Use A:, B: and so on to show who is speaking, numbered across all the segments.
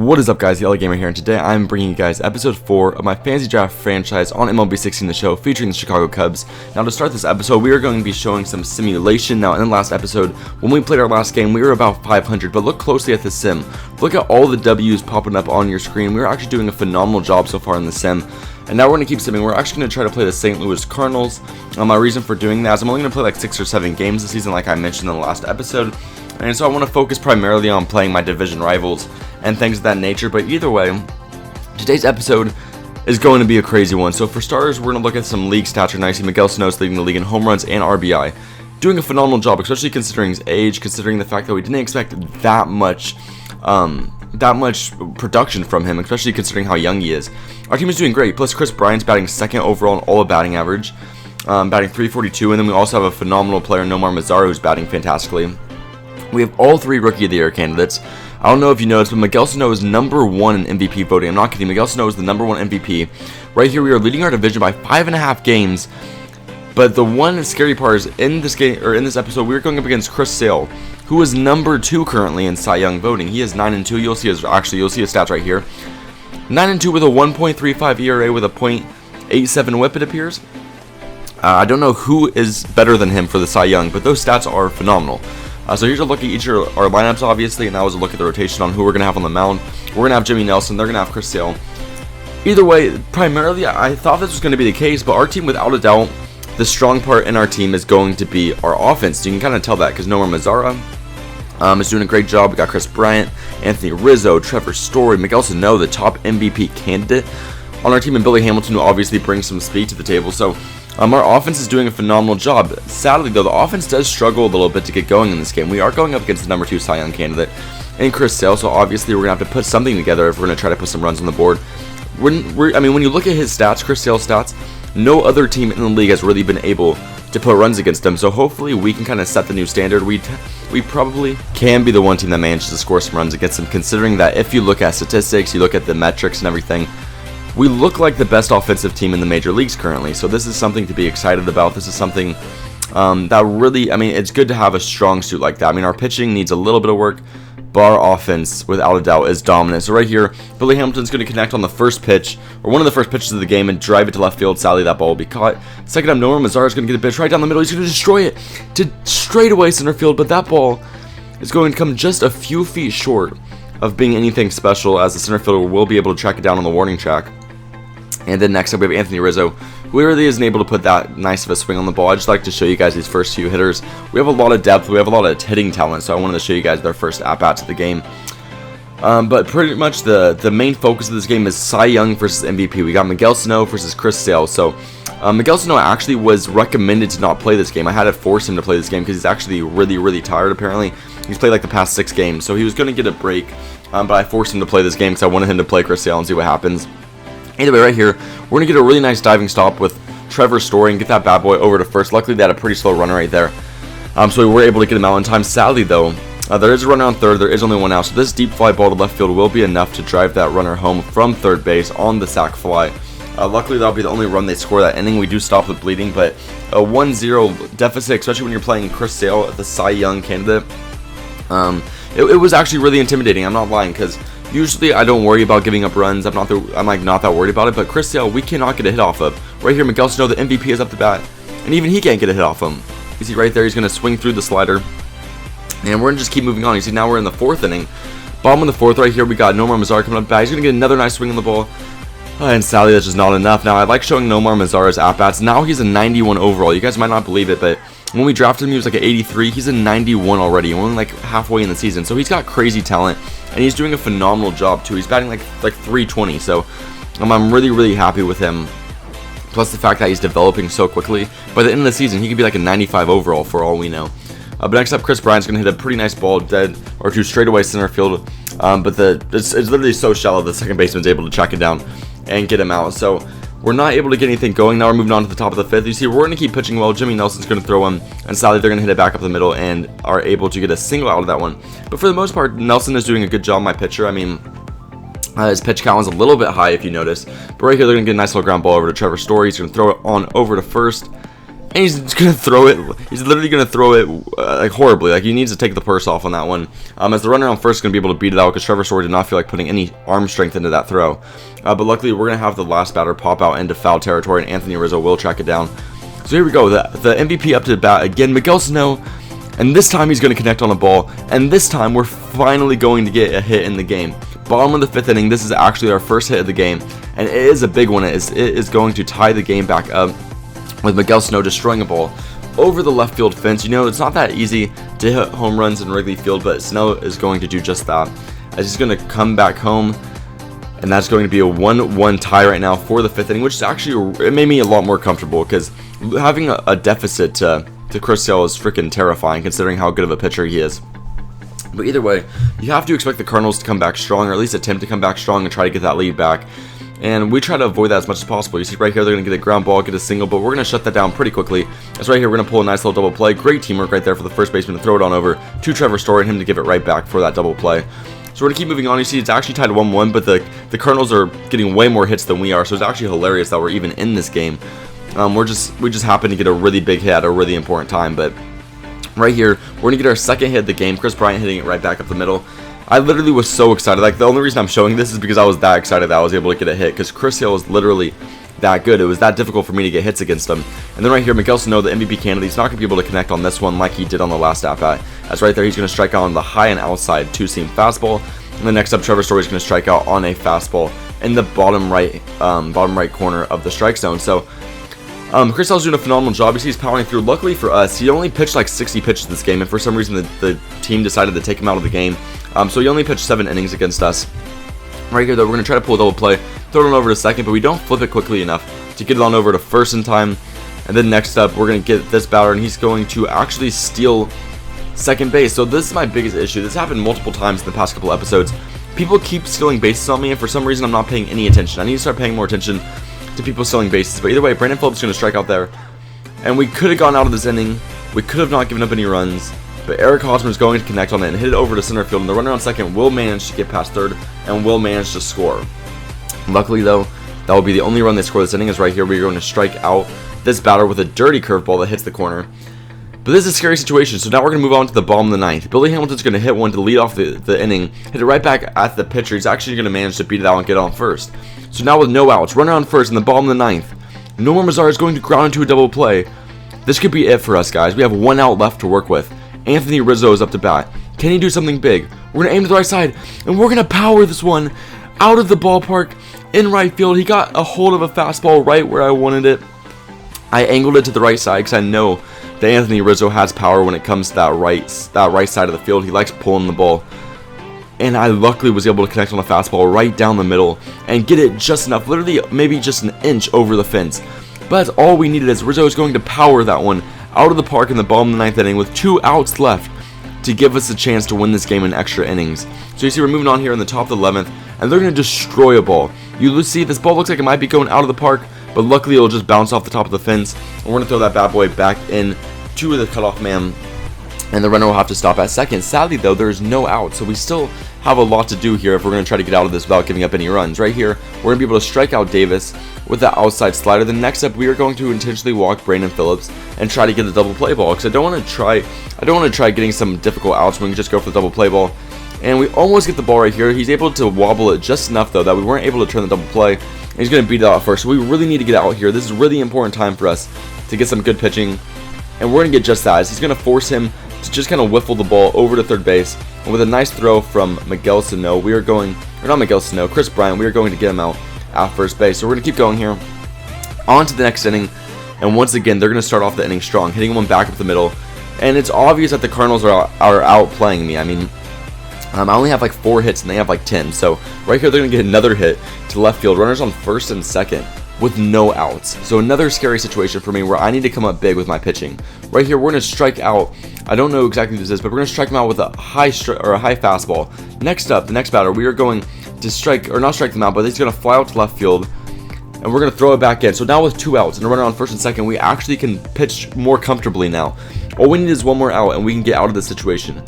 A: What is up, guys? The LA Gamer here, and today I'm bringing you guys episode 4 of my fantasy draft franchise on MLB 16 The Show, featuring the Chicago Cubs. Now, to start this episode, we are going to be showing some simulation. Now, in the last episode, when we played our last game, we were about 500, but look closely at the sim. Look at all the W's popping up on your screen. We're actually doing a phenomenal job so far in the sim. And now we're going to keep simming. We're actually going to try to play the St. Louis Cardinals. My reason for doing that is I'm only going to play like 6 or 7 games this season, like I mentioned in the last episode. And so I want to focus primarily on playing my division rivals and things of that nature. But either way, today's episode is going to be a crazy one. So for starters, we're going to look at some league stats. Now, you see Miguel Sano leading the league in home runs and RBI. Doing a phenomenal job, especially considering his age, considering the fact that we didn't expect that much production from him, especially considering how young he is. Our team is doing great. Plus, Chris Bryant's batting second overall in all of batting average, batting 342. And then we also have a phenomenal player, Nomar Mazara, who's batting fantastically. We have all 3 Rookie of the Year candidates. I don't know if you noticed, but Miguel Sano is number 1 in MVP voting. I'm not kidding. Miguel Sano is the number 1 MVP. Right here, we are leading our division by 5.5 games. But the one scary part is in this game, or in this episode, we're going up against Chris Sale, who is number 2 currently in Cy Young voting. He is 9-2. You'll see his stats right here. 9-2 with a 1.35 ERA with a .87 WHIP, it appears. I don't know who is better than him for the Cy Young, but those stats are phenomenal. So here's a look at each of our lineups, obviously, and that was a look at the rotation on who we're going to have on the mound. We're going to have Jimmy Nelson. They're going to have Chris Sale. Either way, primarily, I thought this was going to be the case, but our team, without a doubt, the strong part in our team is going to be our offense. You can kind of tell that because Nomar Mazara is doing a great job. We got Chris Bryant, Anthony Rizzo, Trevor Story, Miguel Sano, the top MVP candidate on our team, and Billy Hamilton, who obviously brings some speed to the table. So our offense is doing a phenomenal job. Sadly, though, the offense does struggle a little bit to get going in this game. We are going up against the number 2 Cy Young candidate in Chris Sale, so obviously we're going to have to put something together if we're going to try to put some runs on the board. When you look at his stats, Chris Sale's stats, no other team in the league has really been able to put runs against him, so hopefully we can kind of set the new standard. We probably can be the one team that manages to score some runs against him, considering that if you look at statistics, you look at the metrics and everything, we look like the best offensive team in the major leagues currently. So this is something to be excited about. This is something that really, it's good to have a strong suit like that. Our pitching needs a little bit of work, but our offense, without a doubt, is dominant. So right here, Billy Hamilton's going to connect on the first pitch, or one of the first pitches of the game, and drive it to left field. Sadly, that ball will be caught. Second up, Nomar Mazara is going to get a pitch right down the middle. He's going to destroy it to straightaway center field, but that ball is going to come just a few feet short of being anything special, as the center fielder will be able to track it down on the warning track. And then next up, we have Anthony Rizzo, who really isn't able to put that nice of a swing on the ball. I just like to show you guys these first few hitters. We have a lot of depth. We have a lot of hitting talent, so I wanted to show you guys their first at-bats of the game. But pretty much the main focus of this game is Cy Young versus MVP. We got Miguel Sano versus Chris Sale. So Miguel Sano actually was recommended to not play this game. I had to force him to play this game because he's actually really, really tired, apparently. He's played like the past 6 games, so he was going to get a break. But I forced him to play this game because I wanted him to play Chris Sale and see what happens. Either way, right here, we're going to get a really nice diving stop with Trevor Story and get that bad boy over to first. Luckily, they had a pretty slow runner right there, so we were able to get him out in time. Sadly, though, there is a runner on third. There is only one out, so this deep fly ball to left field will be enough to drive that runner home from third base on the sac fly. Luckily, that'll be the only run they score that inning. We do stop the bleeding, but a 1-0 deficit, especially when you're playing Chris Sale, the Cy Young candidate, it was actually really intimidating. I'm not lying, because usually I don't worry about giving up runs. I'm not that worried about it. But Chris Sale, we cannot get a hit off of. Right here, Miguel Sano, the MVP, is up the bat, and even he can't get a hit off him. You see right there, he's going to swing through the slider, and we're going to just keep moving on. You see now we're in the 4th inning. Bottom of the 4th right here, we got Nomar Mazara coming up back. He's going to get another nice swing on the ball, and sadly that's just not enough. Now I like showing Nomar Mazara's at bats. Now he's a 91 overall. You guys might not believe it, but when we drafted him, he was like an 83. He's a 91 already, only like halfway in the season. So he's got crazy talent, and he's doing a phenomenal job too. He's batting like 320. So I'm really, really happy with him. Plus the fact that he's developing so quickly. By the end of the season, he could be like a 95 overall for all we know. But next up, Chris Bryant's going to hit a pretty nice ball dead or 2 straightaway center field. But it's literally so shallow the second baseman's able to track it down and get him out. So we're not able to get anything going. Now we're moving on to the top of the 5th. You see, we're going to keep pitching well. Jimmy Nelson's going to throw him, and sadly they're going to hit it back up the middle and are able to get a single out of that one. But for the most part, Nelson is doing a good job, my pitcher. His pitch count was a little bit high, if you notice. But right here, they're going to get a nice little ground ball over to Trevor Story. He's going to throw it on over to first. And he's gonna throw it. He's literally gonna throw it like horribly. Like he needs to take the purse off on that one. As the runner on first is gonna be able to beat it out because Trevor Story did not feel like putting any arm strength into that throw. But luckily, we're gonna have the last batter pop out into foul territory, and Anthony Rizzo will track it down. So here we go. The MVP up to the bat again, Miguel Sano, and this time he's gonna connect on a ball. And this time we're finally going to get a hit in the game. Bottom of the 5th inning. This is actually our first hit of the game, and it is a big one. It is going to tie the game back up, with Miguel Sano destroying a ball over the left field fence. You know, it's not that easy to hit home runs in Wrigley Field, but Sano is going to do just that. As he's going to come back home, and that's going to be a 1-1 tie right now for the 5th inning, which is actually, it made me a lot more comfortable, because having a deficit to Chris Sale is freaking terrifying, considering how good of a pitcher he is. But either way, you have to expect the Cardinals to come back strong, or at least attempt to come back strong and try to get that lead back. And we try to avoid that as much as possible. You see right here, they're going to get a ground ball, get a single, but we're going to shut that down pretty quickly. As right here, we're going to pull a nice little double play. Great teamwork right there for the first baseman to throw it on over to Trevor Story and him to give it right back for that double play. So we're going to keep moving on. You see, it's actually tied 1-1, but the Cardinals are getting way more hits than we are, so it's actually hilarious that we're even in this game. We just happen to get a really big hit at a really important time, but right here, we're going to get our second hit of the game. Chris Bryant hitting it right back up the middle. I literally was so excited. Like, the only reason I'm showing this is because I was that excited that I was able to get a hit, because Chris Sale is literally that good. It was that difficult for me to get hits against him. And then right here, Miguel Sano, the MVP candidate, he's not going to be able to connect on this one like he did on the last at-bat. As right there, he's going to strike out on the high and outside 2-seam fastball. And then next up, Trevor Story is going to strike out on a fastball in the bottom right corner of the strike zone. So Chris Sale's doing a phenomenal job. You see he's powering through. Luckily for us, he only pitched like 60 pitches this game, and for some reason the team decided to take him out of the game. So he only pitched 7 innings against us. Right here, though, we're going to try to pull a double play, throw it on over to second, but we don't flip it quickly enough to get it on over to first in time. And then next up, we're going to get this batter, and he's going to actually steal second base. So this is my biggest issue. This happened multiple times in the past couple episodes. People keep stealing bases on me, and for some reason I'm not paying any attention. I need to start paying more attention to people stealing bases. But either way, Brandon Phillips is going to strike out there, and we could have gone out of this inning. We could have not given up any runs, but Eric Hosmer is going to connect on it and hit it over to center field, and the runner on second will manage to get past third and will manage to score. Luckily, though, that will be the only run they score this inning. Is right here we're going to strike out this batter with a dirty curveball that hits the corner. But this is a scary situation, so now we're going to move on to the bottom of the ninth. Billy Hamilton's going to hit one to lead off the inning, hit it right back at the pitcher. He's actually going to manage to beat it out and get on first. So now with no outs, runner on first in the bottom of the ninth. Nomar Mazara is going to ground into a double play. This could be it for us, guys. We have 1 out left to work with. Anthony Rizzo is up to bat. Can he do something big? We're going to aim to the right side, and we're going to power this one out of the ballpark in right field. He got a hold of a fastball right where I wanted it. I angled it to the right side because I know that Anthony Rizzo has power when it comes to that right side of the field. He likes pulling the ball. And I luckily was able to connect on a fastball right down the middle and get it just enough, literally maybe just an inch over the fence. But that's all we needed, as Rizzo is going to power that one out of the park in the bottom of the ninth inning with 2 outs left to give us a chance to win this game in extra innings. So you see we're moving on here in the top of the 11th, and they're going to destroy a ball. You see this ball looks like it might be going out of the park, but luckily it'll just bounce off the top of the fence, and we're going to throw that bad boy back in to the cutoff man, and the runner will have to stop at second. Sadly, though, there's no out, so we still have a lot to do here if we're going to try to get out of this without giving up any runs. Right here, we're going to be able to strike out Davis with the outside slider. Then next up, we are going to intentionally walk Brandon Phillips and try to get a double play ball, because I don't want to try getting some difficult outs when we can just go for the double play ball. And we almost get the ball right here. He's able to wobble it just enough, though, that we weren't able to turn the double play. And he's going to beat it out first. So we really need to get out here. This is a really important time for us to get some good pitching. And we're going to get just that. He's going to force him to just kind of whiffle the ball over to third base. And with a nice throw from Miguel Sano, we are going, or not Miguel Sano, Chris Bryant, we are going to get him out at first base. So we're going to keep going here. On to the next inning. And once again, they're going to start off the inning strong, hitting one back up the middle. And it's obvious that the Cardinals are outplaying me. I mean, I only have like 4 hits and they have like 10. So right here, they're going to get another hit to left field. Runners on first and second with no outs. So another scary situation for me where I need to come up big with my pitching. Right here, we're going to strike out. I don't know exactly what this is, but we're going to strike him out with a high fastball. Next up, the next batter, we are going to strike, or not strike them out, but he's going to fly out to left field. And we're going to throw it back in. So now with 2 outs and a runner on first and second, we actually can pitch more comfortably now. All we need is 1 more out and we can get out of this situation.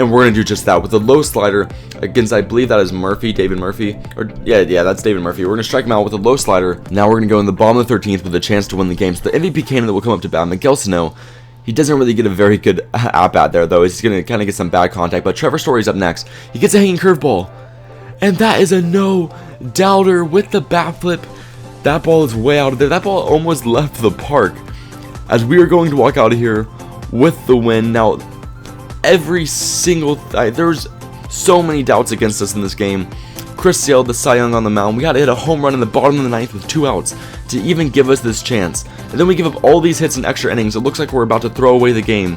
A: And we're going to do just that with a low slider against, I believe that is Murphy, David Murphy. Or yeah, that's David Murphy. We're going to strike him out with a low slider. Now we're going to go in the bottom of the 13th with a chance to win the game. So the MVP candidate will come up to bat, Miguel Sano. He doesn't really get a very good at-bat there, though. He's going to kind of get some bad contact. But Trevor Story's up next. He gets a hanging curveball. And that is a no-doubter with the bat flip. That ball is way out of there. That ball almost left the park. As we are going to walk out of here with the win. Now, every single there's so many doubts against us in this game. Chris Sale, the Cy Young on the mound, we got to hit a home run in the bottom of the ninth with 2 outs to even give us this chance. And then we give up all these hits in extra innings. It looks like we're about to throw away the game.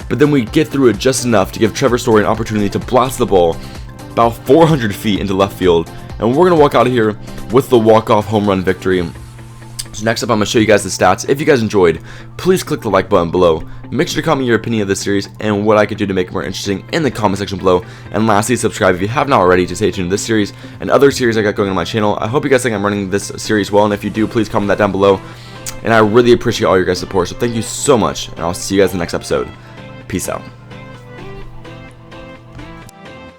A: But then we get through it just enough to give Trevor Story an opportunity to blast the ball about 400 feet into left field. And we're going to walk out of here with the walk-off home run victory. So next up, I'm going to show you guys the stats. If you guys enjoyed, please click the like button below. Make sure to comment your opinion of this series and what I could do to make it more interesting in the comment section below. And lastly, subscribe if you have not already to stay tuned to this series and other series I got going on my channel. I hope you guys think I'm running this series well, and if you do, please comment that down below. And I really appreciate all your guys' support, so thank you so much, and I'll see you guys in the next episode. Peace out.